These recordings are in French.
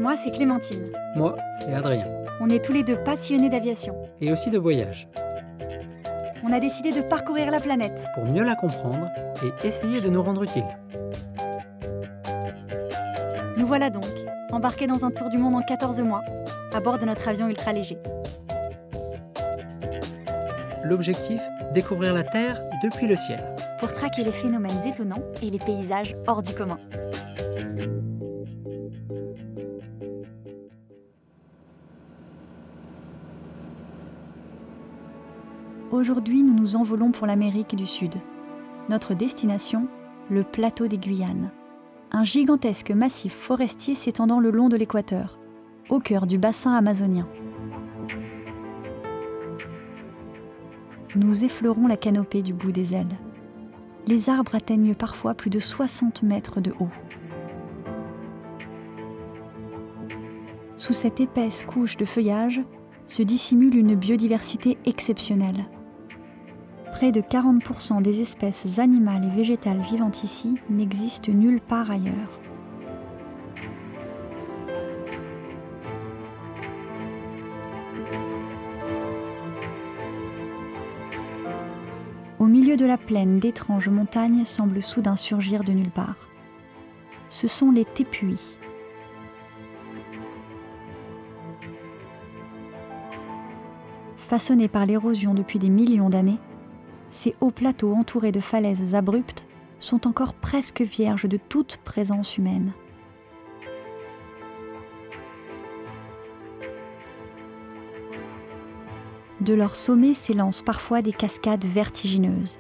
Moi, c'est Clémentine. Moi, c'est Adrien. On est tous les deux passionnés d'aviation. Et aussi de voyage. On a décidé de parcourir la planète. Pour mieux la comprendre et essayer de nous rendre utiles. Nous voilà donc, embarqués dans un tour du monde en 14 mois, à bord de notre avion ultra léger. L'objectif, découvrir la Terre depuis le ciel. Pour traquer les phénomènes étonnants et les paysages hors du commun. Aujourd'hui, nous nous envolons pour l'Amérique du Sud. Notre destination, le plateau des Guyanes. Un gigantesque massif forestier s'étendant le long de l'équateur, au cœur du bassin amazonien. Nous effleurons la canopée du bout des ailes. Les arbres atteignent parfois plus de 60 mètres de haut. Sous cette épaisse couche de feuillage se dissimule une biodiversité exceptionnelle. Près de 40% des espèces animales et végétales vivantes ici n'existent nulle part ailleurs. Au milieu de la plaine, d'étranges montagnes semblent soudain surgir de nulle part. Ce sont les tépuis. Façonnés par l'érosion depuis des millions d'années, ces hauts plateaux entourés de falaises abruptes sont encore presque vierges de toute présence humaine. De leur sommet s'élancent parfois des cascades vertigineuses.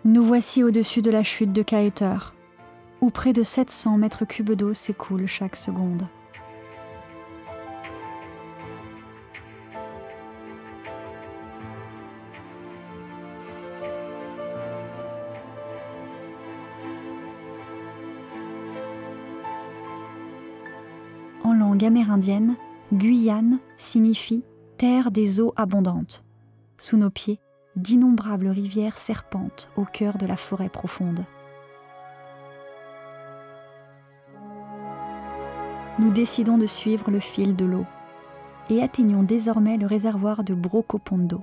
Nous voici au-dessus de la chute de Kaieter, où près de 700 mètres cubes d'eau s'écoulent chaque seconde. En langue amérindienne, Guyane signifie « terre des eaux abondantes ». Sous nos pieds, d'innombrables rivières serpentent au cœur de la forêt profonde. Nous décidons de suivre le fil de l'eau et atteignons désormais le réservoir de Brokopondo.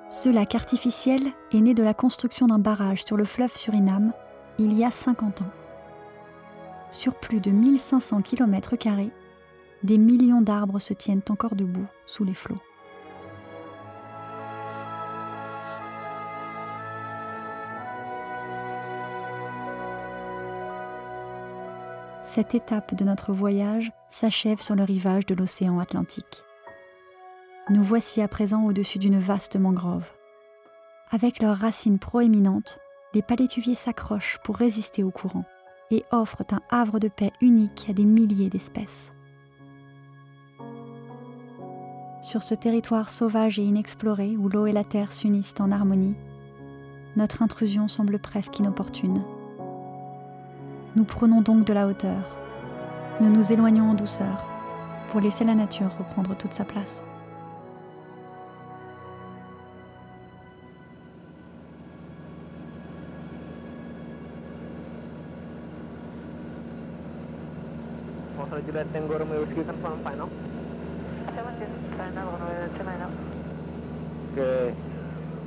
Ce lac artificiel est né de la construction d'un barrage sur le fleuve Suriname il y a 50 ans. Sur plus de 1500 km², des millions d'arbres se tiennent encore debout sous les flots. Cette étape de notre voyage s'achève sur le rivage de l'océan Atlantique. Nous voici à présent au-dessus d'une vaste mangrove. Avec leurs racines proéminentes, les palétuviers s'accrochent pour résister au courant et offrent un havre de paix unique à des milliers d'espèces. Sur ce territoire sauvage et inexploré où l'eau et la terre s'unissent en harmonie, notre intrusion semble presque inopportune. Nous prenons donc de la hauteur. Nous nous éloignons en douceur pour laisser la nature reprendre toute sa place. Juliet Tango Romeo Whiskey confirm final. 17 final, runway 29 now. Okay.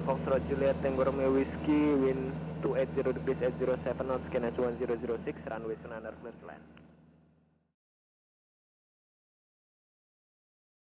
Foxtrot Juliet Tango Romeo Whiskey, wind 280 degrees 807 knots, scan S1006, runway 29 clear to land.